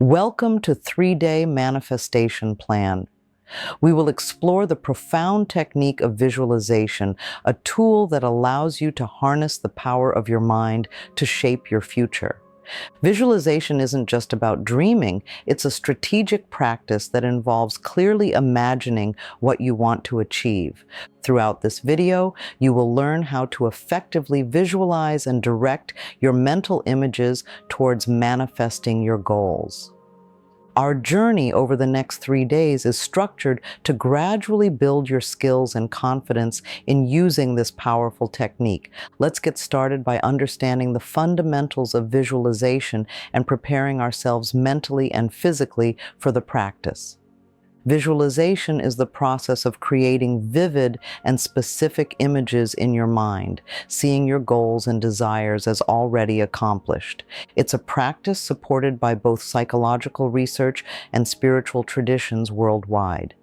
Welcome to 3-Day Manifestation Plan. We will explore the profound technique of visualization, a tool that allows you to harness the power of your mind to shape your future. Visualization isn't just about dreaming, it's a strategic practice that involves clearly imagining what you want to achieve. Throughout this video, you will learn how to effectively visualize and direct your mental images towards manifesting your goals. Our journey over the next 3 days is structured to gradually build your skills and confidence in using this powerful technique. Let's get started by understanding the fundamentals of visualization and preparing ourselves mentally and physically for the practice. Visualization is the process of creating vivid and specific images in your mind, seeing your goals and desires as already accomplished. It's a practice supported by both psychological research and spiritual traditions worldwide.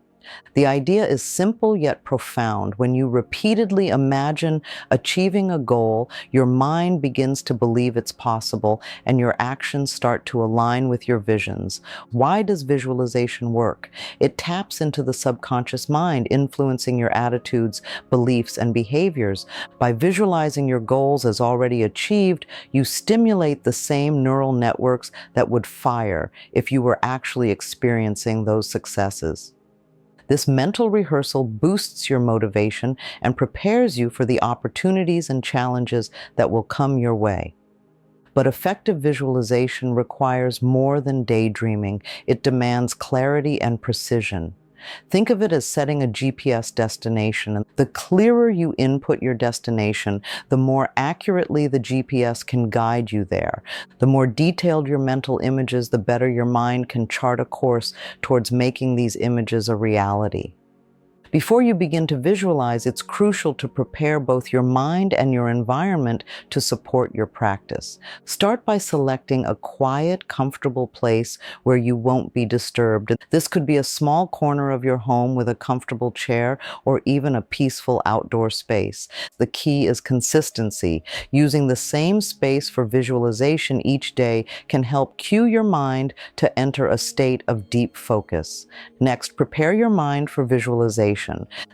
The idea is simple yet profound. When you repeatedly imagine achieving a goal, your mind begins to believe it's possible and your actions start to align with your visions. Why does visualization work? It taps into the subconscious mind, influencing your attitudes, beliefs, and behaviors. By visualizing your goals as already achieved, you stimulate the same neural networks that would fire if you were actually experiencing those successes. This mental rehearsal boosts your motivation and prepares you for the opportunities and challenges that will come your way. But effective visualization requires more than daydreaming. It demands clarity and precision. Think of it as setting a GPS destination. The clearer you input your destination, the more accurately the GPS can guide you there. The more detailed your mental images, the better your mind can chart a course towards making these images a reality. Before you begin to visualize, it's crucial to prepare both your mind and your environment to support your practice. Start by selecting a quiet, comfortable place where you won't be disturbed. This could be a small corner of your home with a comfortable chair or even a peaceful outdoor space. The key is consistency. Using the same space for visualization each day can help cue your mind to enter a state of deep focus. Next, prepare your mind for visualization.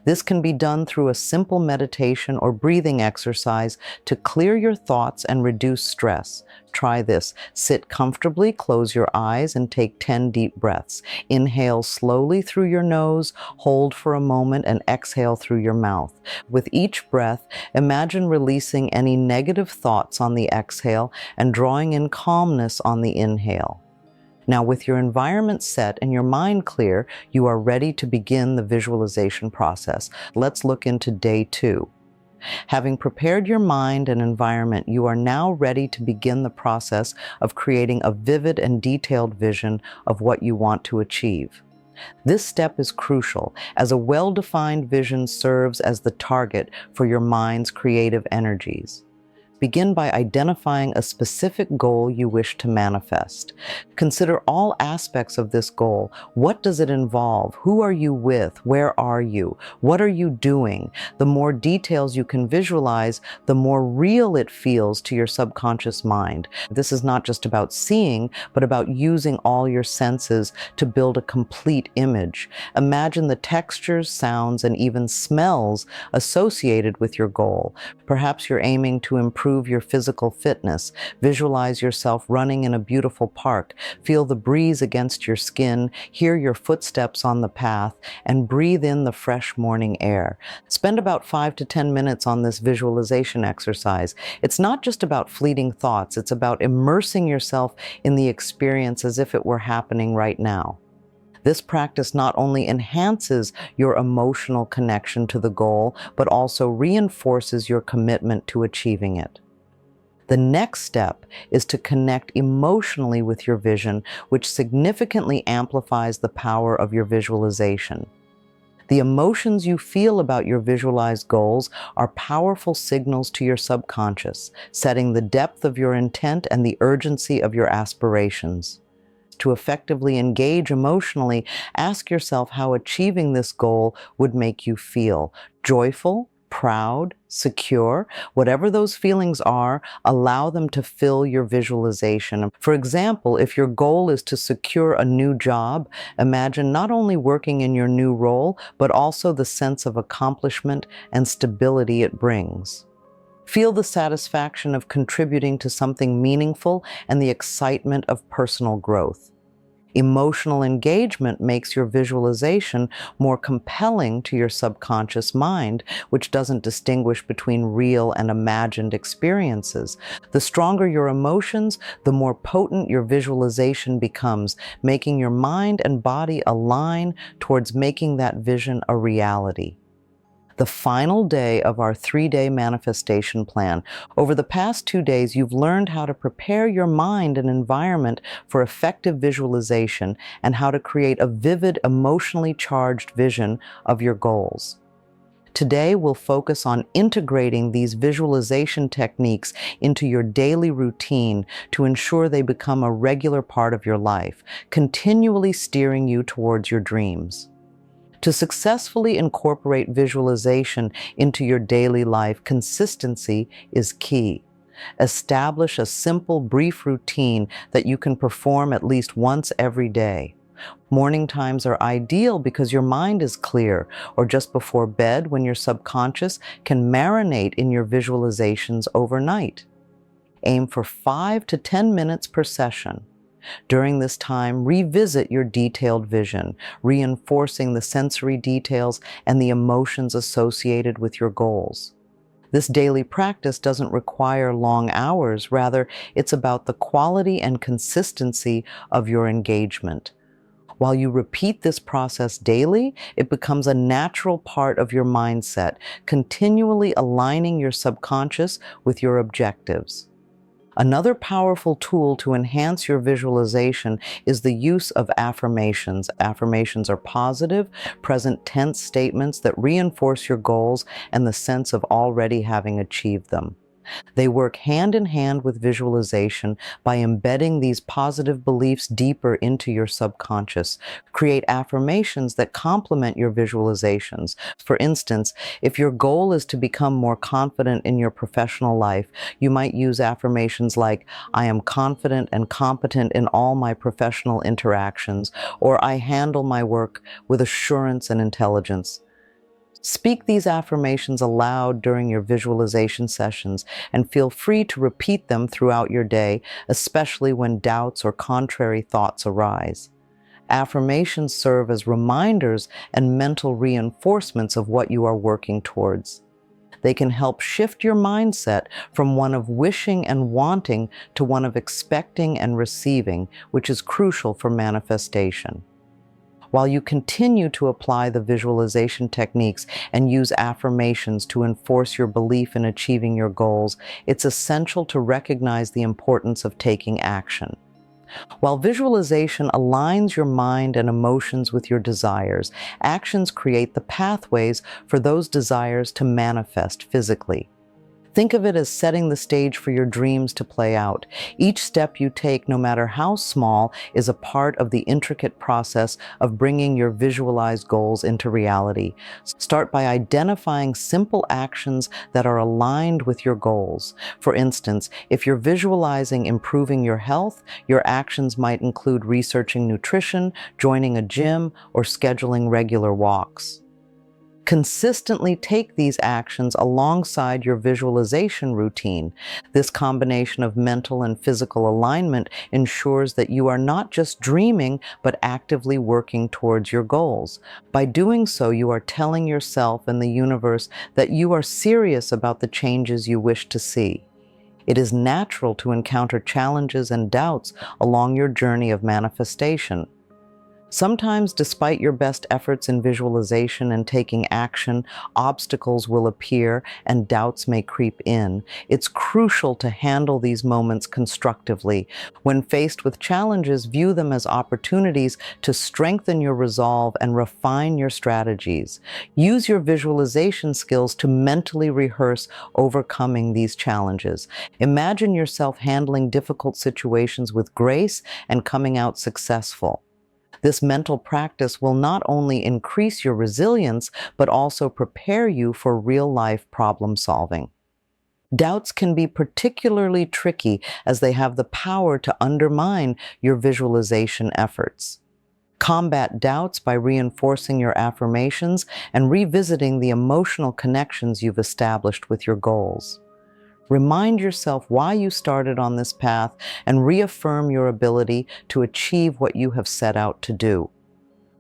This can be done through a simple meditation or breathing exercise to clear your thoughts and reduce stress. Try this. Sit comfortably, close your eyes, and take 10 deep breaths. Inhale slowly through your nose, hold for a moment, and exhale through your mouth. With each breath, imagine releasing any negative thoughts on the exhale and drawing in calmness on the inhale. Now, with your environment set and your mind clear, you are ready to begin the visualization process. Let's look into day 2. Having prepared your mind and environment, you are now ready to begin the process of creating a vivid and detailed vision of what you want to achieve. This step is crucial, as a well-defined vision serves as the target for your mind's creative energies. Begin by identifying a specific goal you wish to manifest. Consider all aspects of this goal. What does it involve? Who are you with? Where are you? What are you doing? The more details you can visualize, the more real it feels to your subconscious mind. This is not just about seeing, but about using all your senses to build a complete image. Imagine the textures, sounds, and even smells associated with your goal. Perhaps you're aiming to improve your physical fitness. Visualize yourself running in a beautiful park. Feel the breeze against your skin, hear your footsteps on the path, and breathe in the fresh morning air. Spend about 5 to 10 minutes on this visualization exercise. It's not just about fleeting thoughts, it's about immersing yourself in the experience as if it were happening right now. This practice not only enhances your emotional connection to the goal, but also reinforces your commitment to achieving it. The next step is to connect emotionally with your vision, which significantly amplifies the power of your visualization. The emotions you feel about your visualized goals are powerful signals to your subconscious, setting the depth of your intent and the urgency of your aspirations. To effectively engage emotionally, ask yourself how achieving this goal would make you feel. Joyful, proud, secure, whatever those feelings are, allow them to fill your visualization. For example, if your goal is to secure a new job, imagine not only working in your new role, but also the sense of accomplishment and stability it brings. Feel the satisfaction of contributing to something meaningful and the excitement of personal growth. Emotional engagement makes your visualization more compelling to your subconscious mind, which doesn't distinguish between real and imagined experiences. The stronger your emotions, the more potent your visualization becomes, making your mind and body align towards making that vision a reality. The final day of our 3-day manifestation plan. Over the past 2 days, you've learned how to prepare your mind and environment for effective visualization and how to create a vivid, emotionally charged vision of your goals. Today, we'll focus on integrating these visualization techniques into your daily routine to ensure they become a regular part of your life, continually steering you towards your dreams. To successfully incorporate visualization into your daily life, consistency is key. Establish a simple, brief routine that you can perform at least once every day. Morning times are ideal because your mind is clear, or just before bed when your subconscious can marinate in your visualizations overnight. Aim for 5 to 10 minutes per session. During this time, revisit your detailed vision, reinforcing the sensory details and the emotions associated with your goals. This daily practice doesn't require long hours, rather, it's about the quality and consistency of your engagement. While you repeat this process daily, it becomes a natural part of your mindset, continually aligning your subconscious with your objectives. Another powerful tool to enhance your visualization is the use of affirmations. Affirmations are positive, present tense statements that reinforce your goals and the sense of already having achieved them. They work hand in hand with visualization by embedding these positive beliefs deeper into your subconscious. Create affirmations that complement your visualizations. For instance, if your goal is to become more confident in your professional life, you might use affirmations like, "I am confident and competent in all my professional interactions," or "I handle my work with assurance and intelligence." Speak these affirmations aloud during your visualization sessions and feel free to repeat them throughout your day, especially when doubts or contrary thoughts arise. Affirmations serve as reminders and mental reinforcements of what you are working towards. They can help shift your mindset from one of wishing and wanting to one of expecting and receiving, which is crucial for manifestation. While you continue to apply the visualization techniques and use affirmations to enforce your belief in achieving your goals, it's essential to recognize the importance of taking action. While visualization aligns your mind and emotions with your desires, actions create the pathways for those desires to manifest physically. Think of it as setting the stage for your dreams to play out. Each step you take, no matter how small, is a part of the intricate process of bringing your visualized goals into reality. Start by identifying simple actions that are aligned with your goals. For instance, if you're visualizing improving your health, your actions might include researching nutrition, joining a gym, or scheduling regular walks. Consistently take these actions alongside your visualization routine. This combination of mental and physical alignment ensures that you are not just dreaming, but actively working towards your goals. By doing so, you are telling yourself and the universe that you are serious about the changes you wish to see. It is natural to encounter challenges and doubts along your journey of manifestation. Sometimes, despite your best efforts in visualization and taking action, obstacles will appear and doubts may creep in. It's crucial to handle these moments constructively. When faced with challenges, view them as opportunities to strengthen your resolve and refine your strategies. Use your visualization skills to mentally rehearse overcoming these challenges. Imagine yourself handling difficult situations with grace and coming out successful. This mental practice will not only increase your resilience, but also prepare you for real-life problem solving. Doubts can be particularly tricky as they have the power to undermine your visualization efforts. Combat doubts by reinforcing your affirmations and revisiting the emotional connections you've established with your goals. Remind yourself why you started on this path and reaffirm your ability to achieve what you have set out to do.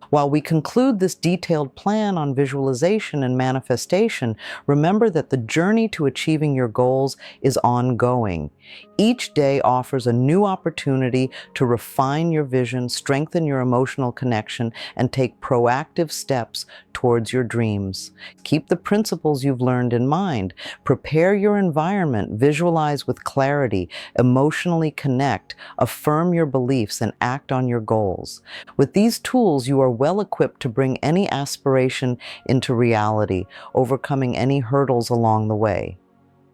While we conclude this detailed plan on visualization and manifestation, remember that the journey to achieving your goals is ongoing. Each day offers a new opportunity to refine your vision, strengthen your emotional connection, and take proactive steps towards your dreams. Keep the principles you've learned in mind. Prepare your environment, visualize with clarity, emotionally connect, affirm your beliefs, and act on your goals. With these tools, you are well equipped to bring any aspiration into reality, overcoming any hurdles along the way.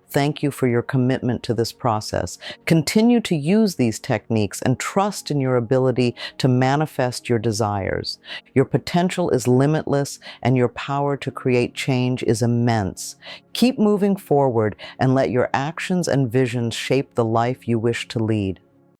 Thank you for your commitment to this process. Continue to use these techniques and trust in your ability to manifest your desires. Your potential is limitless and your power to create change is immense. Keep moving forward and let your actions and visions shape the life you wish to lead.